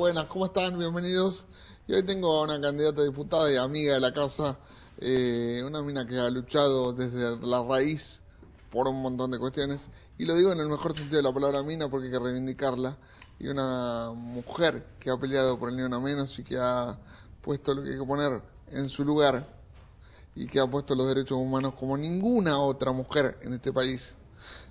buenas, ¿cómo están? Bienvenidos. Y hoy tengo a una candidata a diputada y amiga de la casa, una mina que ha luchado desde la raíz por un montón de cuestiones. Y lo digo en el mejor sentido de la palabra mina porque hay que reivindicarla. Y una mujer que ha peleado por el ni una menos y que ha puesto lo que hay que poner en su lugar y que ha puesto los derechos humanos como ninguna otra mujer en este país.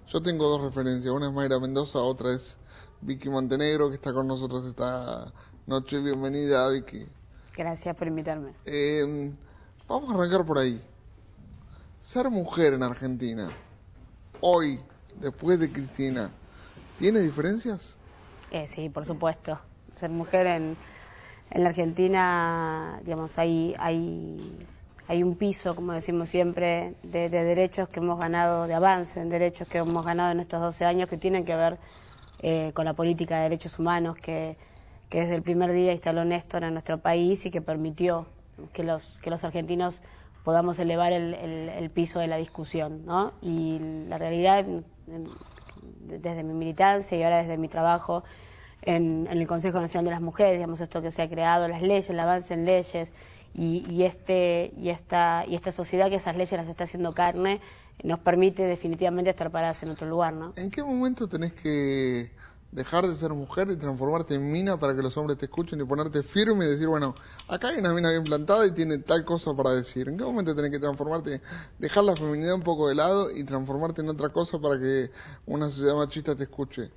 Yo tengo dos referencias, una es Mayra Mendoza, otra es Vicky Montenegro, que está con nosotros esta noche. Bienvenida, Vicky. Gracias por invitarme. Vamos a arrancar por ahí. Ser mujer en Argentina, hoy, después de Cristina, ¿tiene diferencias? Sí, por supuesto. Ser mujer en la Argentina, digamos, hay un piso, como decimos siempre, de derechos que hemos ganado, de avance en derechos que hemos ganado en estos 12 años que tienen que ver con la política de derechos humanos que desde el primer día instaló Néstor en nuestro país y que permitió que los argentinos podamos elevar el piso de la discusión, ¿no? Y la realidad, desde mi militancia y ahora desde mi trabajo en el Consejo Nacional de las Mujeres, digamos, esto que se ha creado, las leyes, el avance en leyes y esta sociedad que esas leyes las está haciendo carne, nos permite definitivamente estar paradas en otro lugar, ¿no? ¿En qué momento tenés que dejar de ser mujer y transformarte en mina para que los hombres te escuchen y ponerte firme y decir, bueno, acá hay una mina bien plantada y tiene tal cosa para decir? ¿En qué momento tenés que transformarte, dejar la feminidad un poco de lado y transformarte en otra cosa para que una sociedad machista te escuche?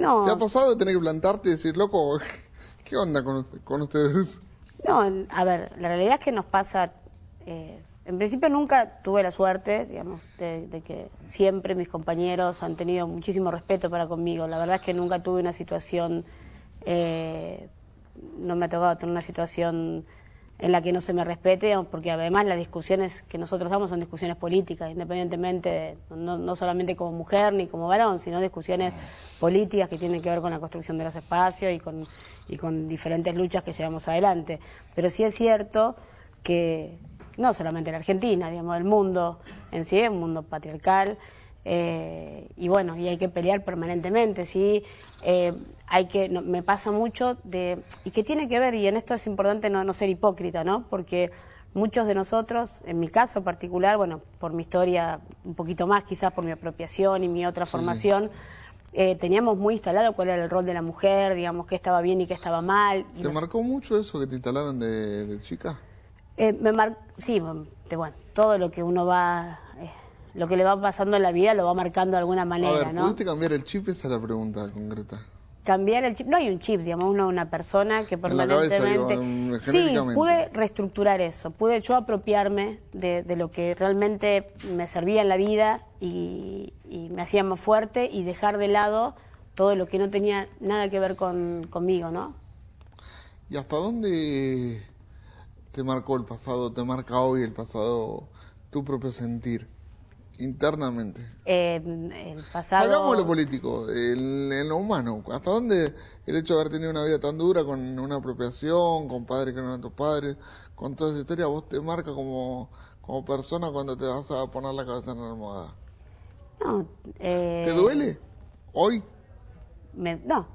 No. ¿Te ha pasado de tener que plantarte y decir, loco, qué onda con ustedes? No, a ver, la realidad es que nos pasa, en principio nunca tuve la suerte, digamos, de que siempre mis compañeros han tenido muchísimo respeto para conmigo. La verdad es que nunca tuve una situación, no me ha tocado tener una situación en la que no se me respete, digamos, porque además las discusiones que nosotros damos son discusiones políticas, independientemente, no solamente como mujer ni como varón, sino discusiones políticas que tienen que ver con la construcción de los espacios y con diferentes luchas que llevamos adelante. Pero sí es cierto que no solamente la Argentina, digamos, el mundo en sí es un mundo patriarcal, y bueno, y hay que pelear permanentemente, ¿sí? Me pasa mucho y que tiene que ver, y en esto es importante no ser hipócrita, ¿no? Porque muchos de nosotros, en mi caso particular, bueno, por mi historia un poquito más, quizás por mi apropiación y mi otra formación, teníamos muy instalado cuál era el rol de la mujer, digamos, qué estaba bien y qué estaba mal. ¿Te marcó mucho eso que te instalaron de chica? Sí, bueno, todo lo que uno va, lo que le va pasando en la vida lo va marcando de alguna manera, a ver, ¿no? ¿pudiste cambiar el chip? Esa es la pregunta concreta. Cambiar el chip, no hay un chip, digamos, una persona que permanentemente... Sí, pude reestructurar eso, pude yo apropiarme de lo que realmente me servía en la vida y me hacía más fuerte y dejar de lado todo lo que no tenía nada que ver conmigo, ¿no? ¿Y hasta dónde te marcó el pasado, te marca hoy el pasado, tu propio sentir, internamente? El pasado... Hagamos lo político, en lo humano. ¿Hasta dónde el hecho de haber tenido una vida tan dura, con una apropiación, con padres que no eran tus padres, con toda esa historia, vos te marca como persona cuando te vas a poner la cabeza en la almohada? No. ¿Te duele? ¿Hoy? No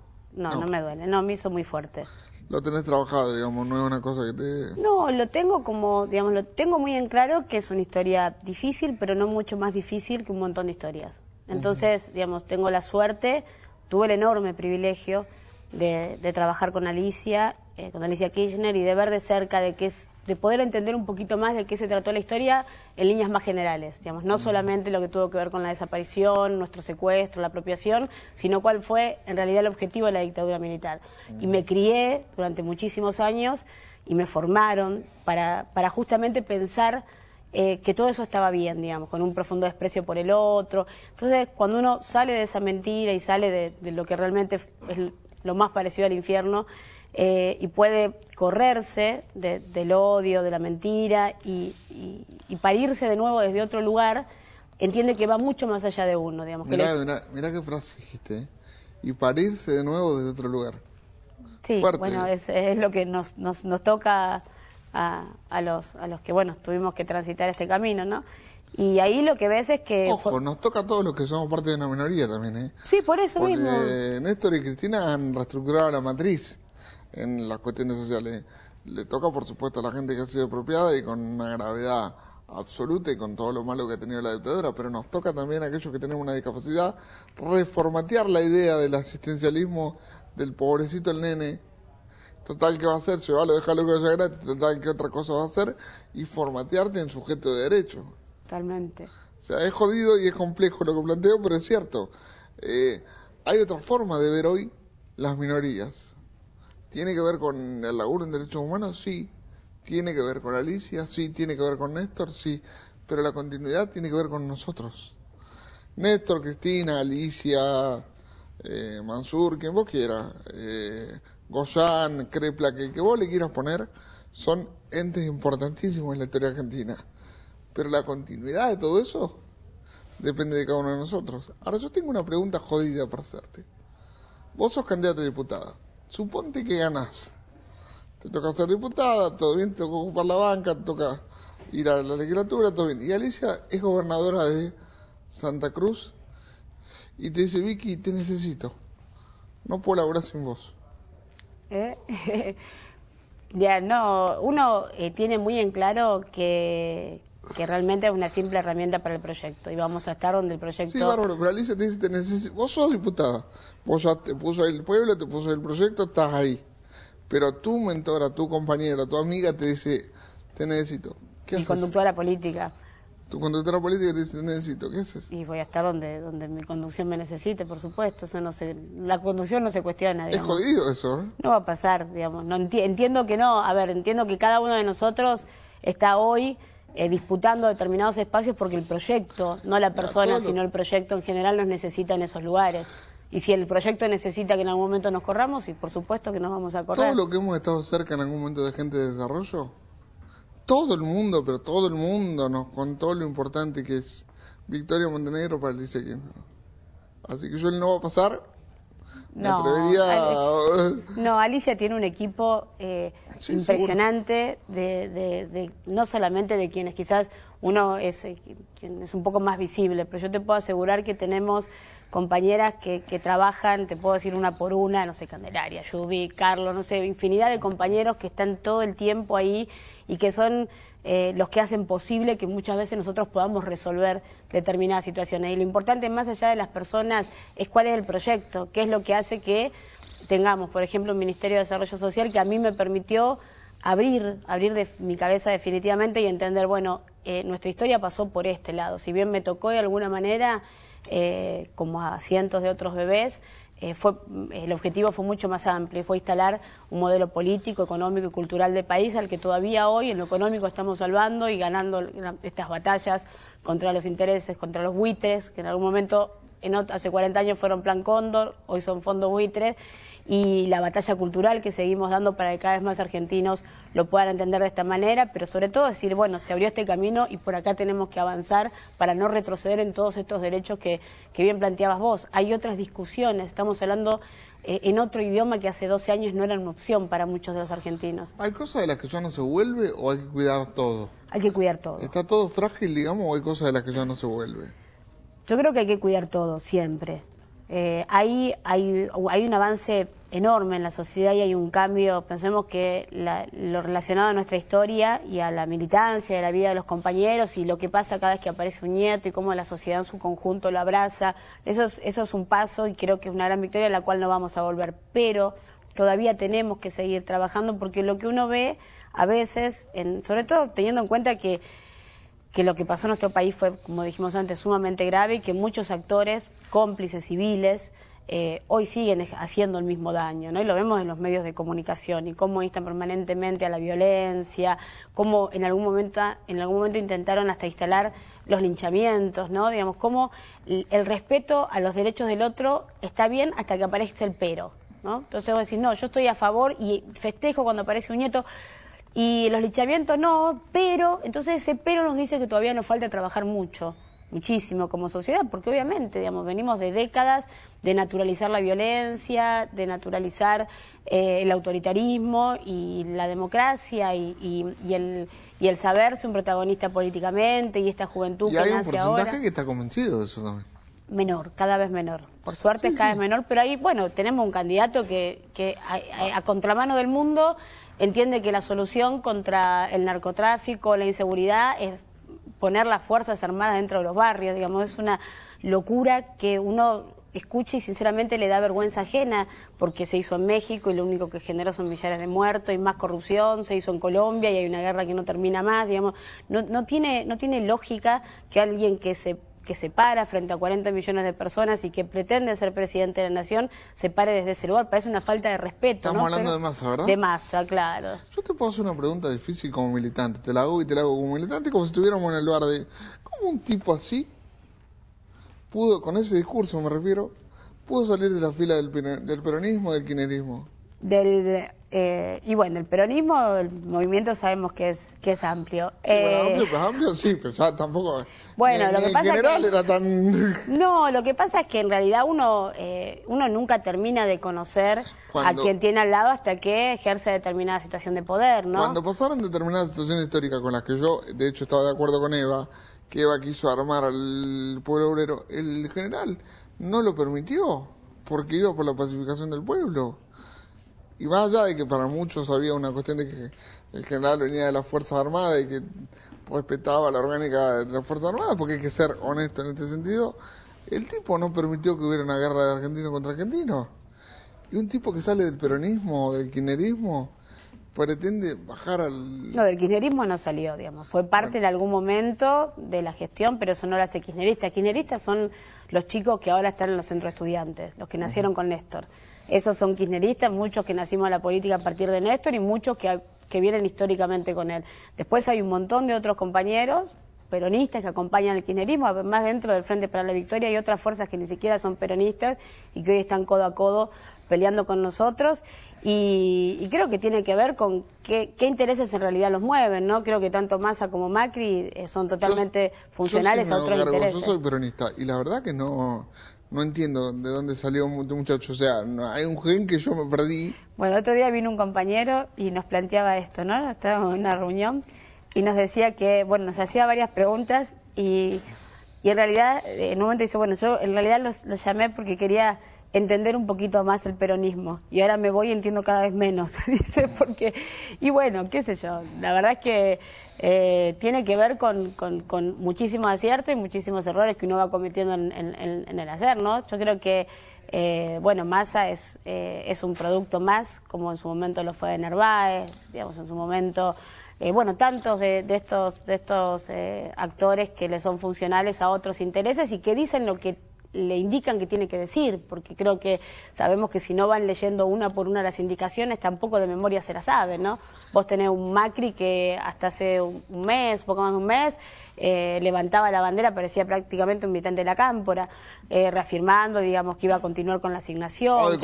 me duele, no, me hizo muy fuerte. Lo tenés trabajado, digamos, no es una cosa que te... No, lo tengo digamos, lo tengo muy en claro que es una historia difícil, pero no mucho más difícil que un montón de historias. Entonces, digamos, tengo la suerte, tuve el enorme privilegio de trabajar con Alicia Kirchner y de ver de cerca de poder entender un poquito más de qué se trató la historia en líneas más generales, digamos, no solamente lo que tuvo que ver con la desaparición, nuestro secuestro, la apropiación, sino cuál fue en realidad el objetivo de la dictadura militar. Y me crié durante muchísimos años y me formaron para justamente pensar que todo eso estaba bien, digamos, con un profundo desprecio por el otro. Entonces, cuando uno sale de esa mentira y sale de lo que realmente es lo más parecido al infierno, y puede correrse del odio, de la mentira y parirse de nuevo desde otro lugar, entiende que va mucho más allá de uno, digamos. Mirá qué frase dijiste, ¿eh? Y parirse de nuevo desde otro lugar. Sí, fuerte. Bueno, es lo que nos toca a los que, bueno, tuvimos que transitar este camino, ¿no? Y ahí lo que ves es que... Ojo, nos toca a todos los que somos parte de una minoría también, ¿eh? Sí, por eso mismo. Néstor y Cristina han reestructurado la matriz. en las cuestiones sociales. Le toca, por supuesto, a la gente que ha sido expropiada y con una gravedad absoluta y con todo lo malo que ha tenido la dictadura, pero nos toca también a aquellos que tenemos una discapacidad reformatear la idea del asistencialismo del pobrecito el nene. Total, ¿qué va a hacer? Llévalo, déjalo que vaya gratis, total, ¿qué otra cosa va a hacer? Y formatearte en sujeto de derecho. Totalmente. O sea, es jodido y es complejo lo que planteo, pero es cierto. Hay otra forma de ver hoy las minorías. ¿Tiene que ver con el laburo en derechos humanos? Sí. ¿Tiene que ver con Alicia? Sí. ¿Tiene que ver con Néstor? Sí. Pero la continuidad tiene que ver con nosotros. Néstor, Cristina, Alicia, Mansur, quien vos quieras, Goyan, Crepla, que vos le quieras poner, son entes importantísimos en la historia argentina. Pero la continuidad de todo eso depende de cada uno de nosotros. Ahora, yo tengo una pregunta jodida para hacerte. Vos sos candidata a diputada. Suponte que ganás. Te toca ser diputada, todo bien, te toca ocupar la banca, te toca ir a la legislatura, todo bien. Y Alicia es gobernadora de Santa Cruz y te dice, Vicky, te necesito. No puedo laburar sin vos. Ya, no, uno tiene muy en claro que realmente es una simple herramienta para el proyecto y vamos a estar donde el proyecto... Sí, bárbaro, pero Alicia te dice, te necesito. Vos sos diputada, vos ya te puso ahí el pueblo, te puso ahí el proyecto, estás ahí. Pero tu mentora, tu compañera, tu amiga te dice, te necesito. ¿Qué haces? Mi conductora política. Tu conductora política te dice, te necesito. ¿Qué haces? Y voy a estar donde mi conducción me necesite, por supuesto. Eso no la conducción no se cuestiona, digamos. Es jodido eso, ¿eh? No va a pasar, digamos. No, entiendo que no. A ver, entiendo que cada uno de nosotros está hoy disputando determinados espacios porque el proyecto, no la persona, sino el proyecto en general nos necesita en esos lugares. Y si el proyecto necesita que en algún momento nos corramos, y por supuesto que nos vamos a correr. Todo lo que hemos estado cerca en algún momento de gente de desarrollo, todo el mundo, pero todo el mundo nos contó lo importante que es Victoria Montenegro para el Licequín. Así que yo no va a pasar. Me atrevería No, Alicia tiene un equipo sí, impresionante no solamente de quienes quizás uno es quien es un poco más visible, pero yo te puedo asegurar que tenemos compañeras que trabajan, te puedo decir una por una, no sé, Candelaria, Judy, Carlos, no sé, infinidad de compañeros que están todo el tiempo ahí y que son los que hacen posible que muchas veces nosotros podamos resolver determinadas situaciones. Y lo importante, más allá de las personas, es cuál es el proyecto, qué es lo que hace que tengamos, por ejemplo, un Ministerio de Desarrollo Social que a mí me permitió abrir mi cabeza definitivamente y entender, bueno, nuestra historia pasó por este lado. Si bien me tocó de alguna manera, como a cientos de otros bebés, el objetivo fue mucho más amplio y fue instalar un modelo político, económico y cultural de país al que todavía hoy en lo económico estamos salvando y ganando estas batallas contra los intereses, contra los buitres, que en algún momento, hace 40 años fueron Plan Cóndor, hoy son fondos buitres, y la batalla cultural que seguimos dando para que cada vez más argentinos lo puedan entender de esta manera, pero sobre todo decir, bueno, se abrió este camino y por acá tenemos que avanzar para no retroceder en todos estos derechos que bien planteabas vos. Hay otras discusiones, estamos hablando en otro idioma que hace 12 años no era una opción para muchos de los argentinos. ¿Hay cosas de las que ya no se vuelve o hay que cuidar todo? Hay que cuidar todo. ¿Está todo frágil, digamos, o hay cosas de las que ya no se vuelve? Yo creo que hay que cuidar todo, siempre. Hay un avance enorme en la sociedad y hay un cambio. Pensemos que lo relacionado a nuestra historia y a la militancia, a la vida de los compañeros y lo que pasa cada vez que aparece un nieto y cómo la sociedad en su conjunto lo abraza, eso es un paso y creo que es una gran victoria a la cual no vamos a volver. Pero todavía tenemos que seguir trabajando porque lo que uno ve a veces, sobre todo teniendo en cuenta que lo que pasó en nuestro país fue, como dijimos antes, sumamente grave y que muchos actores, cómplices civiles, hoy siguen haciendo el mismo daño, ¿no? Y lo vemos en los medios de comunicación y cómo instan permanentemente a la violencia, cómo en algún momento intentaron hasta instalar los linchamientos, ¿no? Digamos, cómo el respeto a los derechos del otro está bien hasta que aparece el pero, ¿no? Entonces vos decís, no, yo estoy a favor y festejo cuando aparece un nieto. Y los linchamientos no, pero, entonces ese pero nos dice que todavía nos falta trabajar muchísimo como sociedad, porque obviamente, digamos, venimos de décadas de naturalizar la violencia, de naturalizar el autoritarismo y la democracia y el saberse un protagonista políticamente y esta juventud que nace ahora. Y hay un porcentaje que está convencido de eso también. menor, cada vez menor. Por suerte es cada vez menor, pero ahí, bueno, tenemos un candidato que a contramano del mundo entiende que la solución contra el narcotráfico, la inseguridad, es poner las Fuerzas Armadas dentro de los barrios, digamos, es una locura que uno escucha y sinceramente le da vergüenza ajena, porque se hizo en México y lo único que generó son millares de muertos y más corrupción, se hizo en Colombia y hay una guerra que no termina más, digamos, no tiene lógica que alguien que se para frente a 40 millones de personas y que pretende ser presidente de la nación se pare desde ese lugar. Parece una falta de respeto. Estamos hablando de Massa, ¿verdad? De Massa, claro. Yo te puedo hacer una pregunta difícil como militante. Te la hago y te la hago como militante, como si estuviéramos en el lugar de... ¿Cómo un tipo así pudo, con ese discurso me refiero, pudo salir de la fila del peronismo, del kirchnerismo? Y bueno, el peronismo, el movimiento sabemos que es amplio. Sí, bueno, amplio sí, pero ya tampoco... Bueno, lo que pasa en general era tan... No, lo que pasa es que en realidad uno nunca termina de conocer a quien tiene al lado hasta que ejerce determinada situación de poder, ¿no? Cuando pasaron determinadas situaciones históricas con las que yo, de hecho, estaba de acuerdo con Eva, que Eva quiso armar al pueblo obrero, el general no lo permitió, porque iba por la pacificación del pueblo. Y más allá de que para muchos había una cuestión de que el general venía de las Fuerzas Armadas y que respetaba la orgánica de las Fuerzas Armadas, porque hay que ser honesto en este sentido, el tipo no permitió que hubiera una guerra de argentinos contra argentinos. Y un tipo que sale del peronismo, del kirchnerismo, pretende bajar al... No, del kirchnerismo no salió, digamos. Fue parte en algún momento de la gestión, pero eso no lo hace kirchnerista. Kirchneristas son los chicos que ahora están en los centros de estudiantes, los que nacieron con Néstor. Esos son kirchneristas, muchos que nacimos en la política a partir de Néstor y muchos que vienen históricamente con él. Después hay un montón de otros compañeros peronistas que acompañan al kirchnerismo, además dentro del Frente para la Victoria hay otras fuerzas que ni siquiera son peronistas y que hoy están codo a codo peleando con nosotros y creo que tiene que ver con qué intereses en realidad los mueven, ¿no? Creo que tanto Massa como Macri son totalmente funcionales a otros intereses. Yo soy peronista y la verdad que no entiendo de dónde salió este muchacho, o sea, hay un gen que yo me perdí. Bueno, otro día vino un compañero y nos planteaba esto, ¿no? Estábamos en una reunión y nos decía que, bueno, nos hacía varias preguntas y en realidad, en un momento dice, bueno, yo en realidad los llamé porque quería entender un poquito más el peronismo y ahora me voy y entiendo cada vez menos, dice, porque, y bueno, qué sé yo, la verdad es que tiene que ver con muchísimos aciertos y muchísimos errores que uno va cometiendo en el hacer, ¿no? Yo creo que, bueno, Massa es un producto más, como en su momento lo fue de Narváez, digamos, en su momento... bueno, tantos de estos actores que le son funcionales a otros intereses y que dicen lo que le indican que tiene que decir, porque creo que sabemos que si no van leyendo una por una las indicaciones, tampoco de memoria se las saben, ¿no? Vos tenés un Macri que hasta hace un mes, poco más de un mes, levantaba la bandera, parecía prácticamente un militante de la Cámpora, reafirmando, digamos, que iba a continuar con la asignación, o de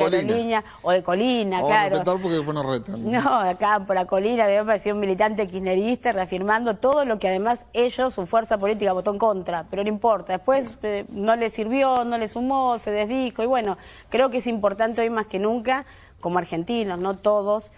Colina, claro. Porque después nos retan. No, de Cámpora, Colina, me parecía un militante kirchnerista, reafirmando todo lo que además ellos, su fuerza política, votó en contra, pero no importa, después no le sirvió, no le sumó, se desdijo, y bueno, creo que es importante hoy más que nunca, como argentinos, no todos,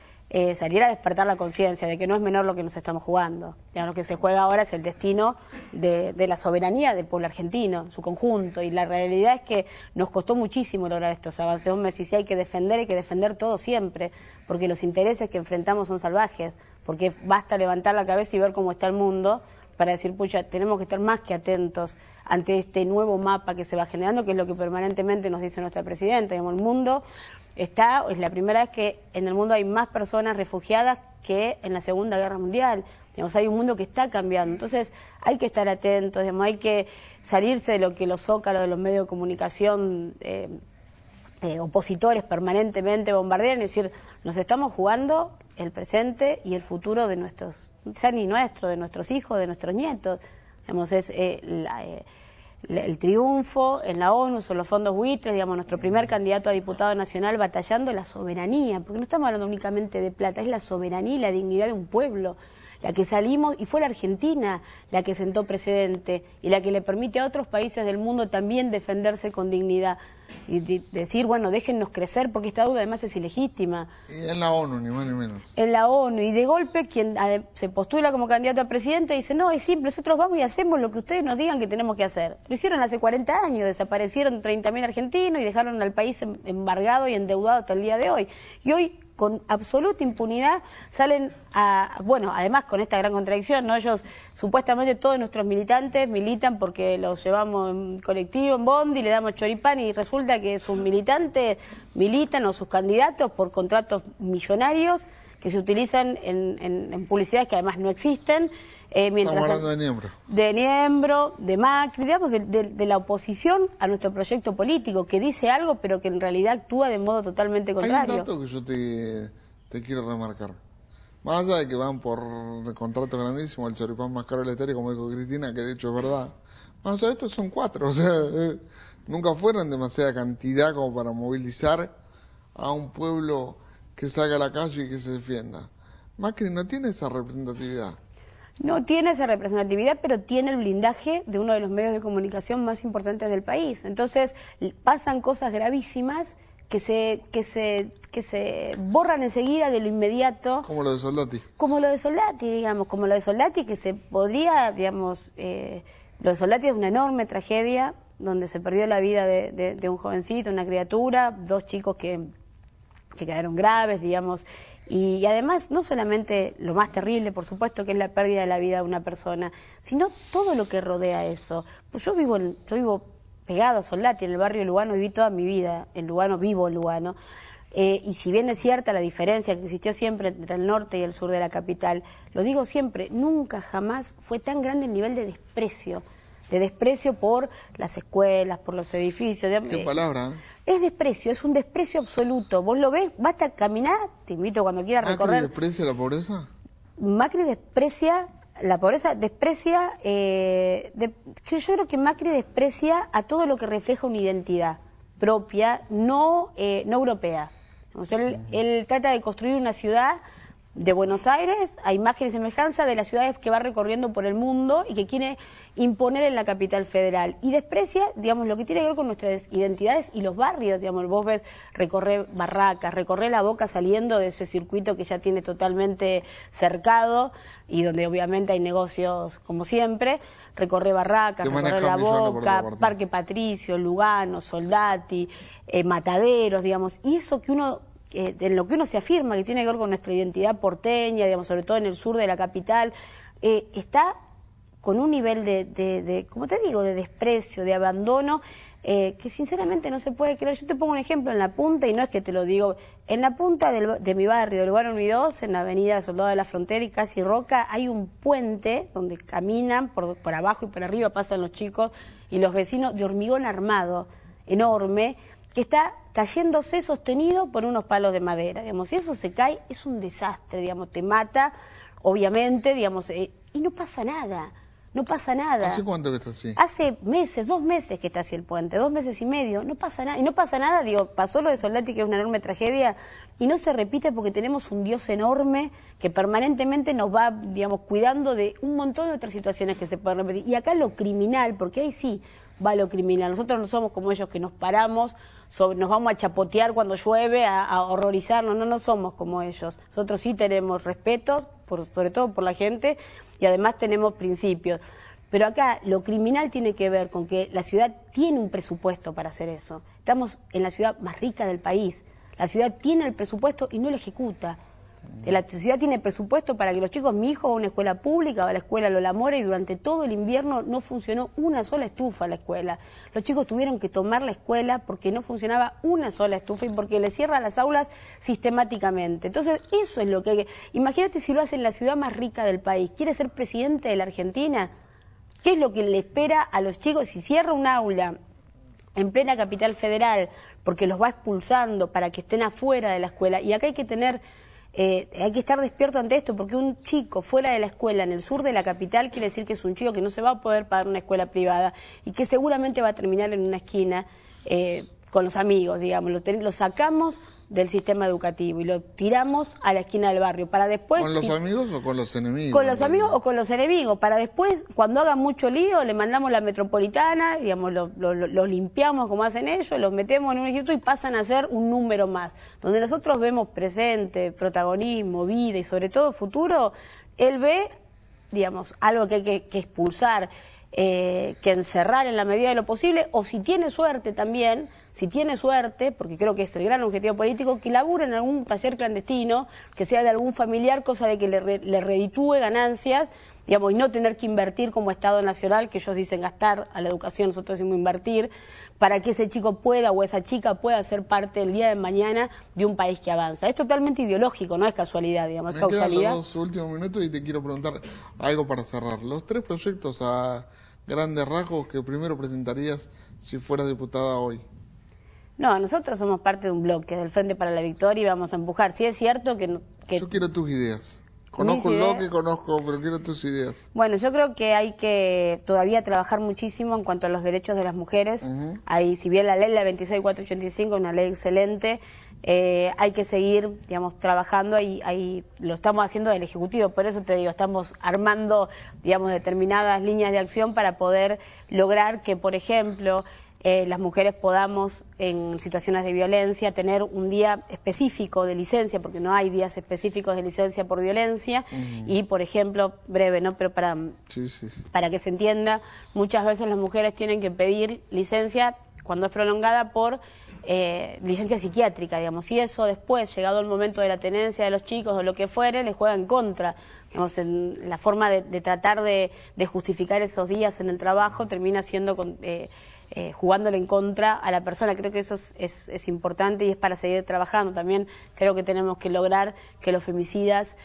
salir a despertar la conciencia de que no es menor lo que nos estamos jugando. Ya lo que se juega ahora es el destino de la soberanía del pueblo argentino, en su conjunto, y la realidad es que nos costó muchísimo lograr estos avances. Un mes y si hay que defender todo siempre, porque los intereses que enfrentamos son salvajes, porque basta levantar la cabeza y ver cómo está el mundo para decir, pucha, tenemos que estar más que atentos ante este nuevo mapa que se va generando, que es lo que permanentemente nos dice nuestra presidenta. Digamos, el mundo es la primera vez que en el mundo hay más personas refugiadas que en la Segunda Guerra Mundial. Digamos, hay un mundo que está cambiando. Entonces hay que estar atentos, digamos, hay que salirse de lo que los zócalos de los medios de comunicación opositores permanentemente bombardean, es decir, nos estamos jugando el presente y el futuro de nuestros, ya ni nuestro, de nuestros hijos, de nuestros nietos. Digamos, es el triunfo en la ONU, son los fondos buitres, digamos, nuestro primer candidato a diputado nacional batallando la soberanía, porque no estamos hablando únicamente de plata, es la soberanía y la dignidad de un pueblo. la que salimos, y fue la Argentina la que sentó precedente y la que le permite a otros países del mundo también defenderse con dignidad. Y decir, bueno, déjennos crecer, porque esta duda además es ilegítima. Y en la ONU, ni más ni menos. En la ONU, y de golpe quien se postula como candidato a presidente dice, no, es simple, nosotros vamos y hacemos lo que ustedes nos digan que tenemos que hacer. Lo hicieron hace 40 años, desaparecieron 30.000 argentinos y dejaron al país embargado y endeudado hasta el día de hoy. Y hoy, con absoluta impunidad, salen bueno, además con esta gran contradicción, ¿no? Ellos, supuestamente todos nuestros militantes militan porque los llevamos en colectivo, en bondi, le damos choripán, y resulta que sus militantes militan, o sus candidatos, por contratos millonarios que se utilizan en publicidades que además no existen. Estamos hablando de Niembro. De Niembro, de Macri, digamos, de la oposición a nuestro proyecto político, que dice algo pero que en realidad actúa de modo totalmente contrario. Hay un dato que yo te quiero remarcar. Más allá de que van por contrato grandísimo, el choripán más caro de la historia, como dijo Cristina, que de hecho es verdad, más allá de esto son 4, o sea, nunca fueron demasiada cantidad como para movilizar a un pueblo que salga a la calle y que se defienda. Macri no tiene esa representatividad. No tiene esa representatividad, pero tiene el blindaje de uno de los medios de comunicación más importantes del país. Entonces pasan cosas gravísimas que se borran enseguida de lo inmediato. Como lo de Soldati. Como lo de Soldati, digamos, como lo de Soldati, que se podría, digamos, lo de Soldati es una enorme tragedia, donde se perdió la vida de un jovencito, una criatura, 2 chicos que quedaron graves, digamos, y además no solamente lo más terrible, por supuesto, que es la pérdida de la vida de una persona, sino todo lo que rodea eso. Pues yo vivo pegado a Soldati, en el barrio de Lugano, viví toda mi vida en Lugano, vivo en Lugano, y si bien es cierta la diferencia que existió siempre entre el norte y el sur de la capital, lo digo siempre, nunca jamás fue tan grande el nivel de desprecio por las escuelas, por los edificios. ¿Qué palabra? Es desprecio, es un desprecio absoluto. Vos lo ves, basta caminar, te invito cuando quieras recorrer. ¿Macri desprecia la pobreza? Macri desprecia la pobreza, yo creo que Macri desprecia a todo lo que refleja una identidad propia, no europea. O sea, él trata de construir una ciudad de Buenos Aires a imagen y semejanza de las ciudades que va recorriendo por el mundo y que quiere imponer en la capital federal. Y desprecia, digamos, lo que tiene que ver con nuestras identidades y los barrios, digamos. Vos ves recorrer Barracas, recorrer La Boca saliendo de ese circuito que ya tiene totalmente cercado y donde obviamente hay negocios como siempre, recorrer Barracas, recorrer La Boca, Parque Patricio, Lugano, Soldati, Mataderos, digamos, y eso que uno... en lo que uno se afirma, que tiene que ver con nuestra identidad porteña, digamos, sobre todo en el sur de la capital, está con un nivel como te digo, de desprecio, de abandono, que sinceramente no se puede creer. Yo te pongo un ejemplo en la punta, y no es que te lo digo, en la punta de mi barrio, del Lugano 2, en la avenida Soldado de la Frontera y casi Roca, hay un puente donde caminan por abajo y por arriba, pasan los chicos y los vecinos, de hormigón armado, enorme, que está cayéndose sostenido por unos palos de madera, digamos. Si eso se cae, es un desastre, digamos, te mata, obviamente, digamos, y no pasa nada, no pasa nada. ¿Hace cuánto que está así? Hace meses, 2 meses que está así el puente, 2 meses y medio, no pasa nada. Y no pasa nada, digo, pasó lo de Soldati, que es una enorme tragedia, y no se repite porque tenemos un Dios enorme que permanentemente nos va, digamos, cuidando de un montón de otras situaciones que se pueden repetir. Y acá lo criminal, porque ahí sí va lo criminal. Nosotros no somos como ellos que nos paramos, nos vamos a chapotear cuando llueve, a horrorizarnos, no somos como ellos. Nosotros sí tenemos respeto, sobre todo por la gente, y además tenemos principios. Pero acá lo criminal tiene que ver con que la ciudad tiene un presupuesto para hacer eso. Estamos en la ciudad más rica del país. La ciudad tiene el presupuesto y no lo ejecuta. La ciudad tiene presupuesto para que los chicos, mi hijo va a una escuela pública, va a la escuela Lola Mora, y durante todo el invierno no funcionó una sola estufa en la escuela. Los chicos tuvieron que tomar la escuela porque no funcionaba una sola estufa y porque le cierran las aulas sistemáticamente. Entonces, eso es lo que hay que... Imagínate si lo hace en la ciudad más rica del país. ¿Quiere ser presidente de la Argentina? ¿Qué es lo que le espera a los chicos si cierra un aula en plena capital federal porque los va expulsando para que estén afuera de la escuela? Y acá hay que tener... hay que estar despierto ante esto, porque un chico fuera de la escuela en el sur de la capital quiere decir que es un chico que no se va a poder pagar una escuela privada y que seguramente va a terminar en una esquina con los amigos, digamos. Lo sacamos del sistema educativo y lo tiramos a la esquina del barrio para después... ¿Con los amigos o con los enemigos? Con los amigos o con los enemigos, para después, cuando hagan mucho lío, le mandamos la metropolitana, digamos, los limpiamos como hacen ellos, los metemos en un instituto y pasan a ser un número más. Donde nosotros vemos presente, protagonismo, vida y sobre todo futuro, él ve, digamos, algo que hay que expulsar, que encerrar en la medida de lo posible, o si tiene suerte también, porque creo que es el gran objetivo político, que labure en algún taller clandestino, que sea de algún familiar, cosa de que le reditúe ganancias, digamos, y no tener que invertir como Estado Nacional, que ellos dicen gastar a la educación, nosotros decimos invertir, para que ese chico pueda o esa chica pueda ser parte el día de mañana de un país que avanza. Es totalmente ideológico, no es casualidad, digamos, es causalidad. Me quedan los 2 últimos minutos y te quiero preguntar algo para cerrar. Los 3 proyectos a grandes rasgos que primero presentarías si fueras diputada hoy. No, nosotros somos parte de un bloque del Frente para la Victoria y vamos a empujar. Sí es cierto que... Yo quiero tus ideas. Conozco lo que conozco, pero quiero tus ideas. Bueno, yo creo que hay que todavía trabajar muchísimo en cuanto a los derechos de las mujeres. Hay, si bien la ley, la 26485, es una ley excelente, hay que seguir, digamos, trabajando y ahí lo estamos haciendo del Ejecutivo. Por eso te digo, estamos armando, digamos, determinadas líneas de acción para poder lograr que, por ejemplo, las mujeres podamos, en situaciones de violencia, tener un día específico de licencia, porque no hay días específicos de licencia por violencia, y, por ejemplo, breve, ¿no? Pero para que se entienda, muchas veces las mujeres tienen que pedir licencia, cuando es prolongada, por licencia psiquiátrica, digamos, y eso después, llegado el momento de la tenencia de los chicos o lo que fuere, les juega en contra. Digamos, en la forma de tratar de justificar esos días en el trabajo termina siendo jugándole en contra a la persona. Creo que eso es importante y es para seguir trabajando. También creo que tenemos que lograr que los femicidas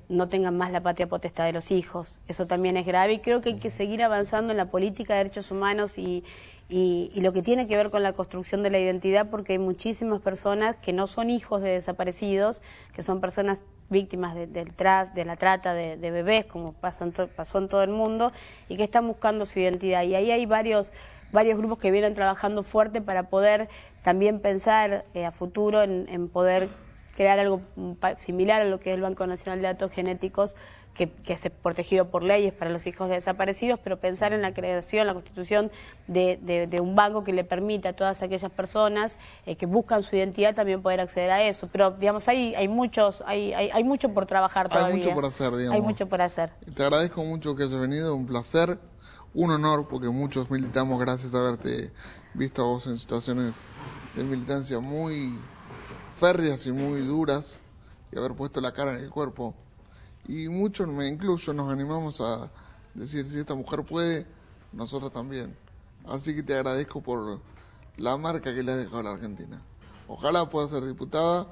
no tengan más la patria potestad de los hijos. Eso también es grave y creo que hay que seguir avanzando en la política de derechos humanos y lo que tiene que ver con la construcción de la identidad, porque hay muchísimas personas que no son hijos de desaparecidos, que son personas víctimas de la trata de bebés, como pasó en todo el mundo, y que están buscando su identidad. Y ahí hay varios grupos que vienen trabajando fuerte para poder también pensar a futuro en poder crear algo similar a lo que es el Banco Nacional de Datos Genéticos, que es protegido por leyes para los hijos de desaparecidos, pero pensar en la creación, la constitución de un banco que le permita a todas aquellas personas que buscan su identidad también poder acceder a eso. Pero, digamos, hay mucho por trabajar todavía. Hay mucho por hacer, digamos. Hay mucho por hacer. Te agradezco mucho que hayas venido, un placer, un honor, porque muchos militamos gracias a haberte visto a vos en situaciones de militancia muy férreas y muy duras y haber puesto la cara en el cuerpo. Y muchos, me incluyo, nos animamos a decir, si esta mujer puede, nosotros también. Así que te agradezco por la marca que le has dejado a la Argentina. Ojalá pueda ser diputada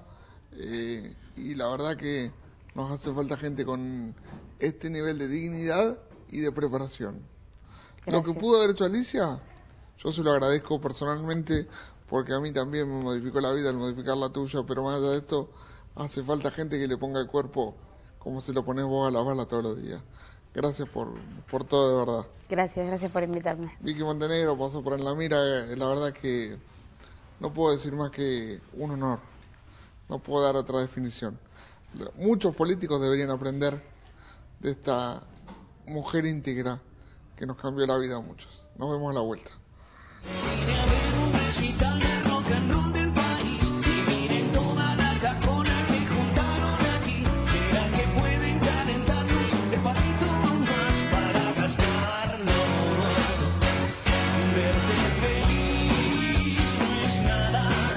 y la verdad que nos hace falta gente con este nivel de dignidad y de preparación. Gracias. Lo que pudo haber hecho Alicia, yo se lo agradezco personalmente, porque a mí también me modificó la vida al modificar la tuya, pero más allá de esto, hace falta gente que le ponga el cuerpo como se lo pones vos a la bala todos los días. Gracias por todo, de verdad. Gracias por invitarme. Vicky Montenegro pasó por En la Mira, la verdad que no puedo decir más que un honor. No puedo dar otra definición. Muchos políticos deberían aprender de esta mujer íntegra que nos cambió la vida a muchos. Nos vemos a la vuelta. Vine a ver un mexicano.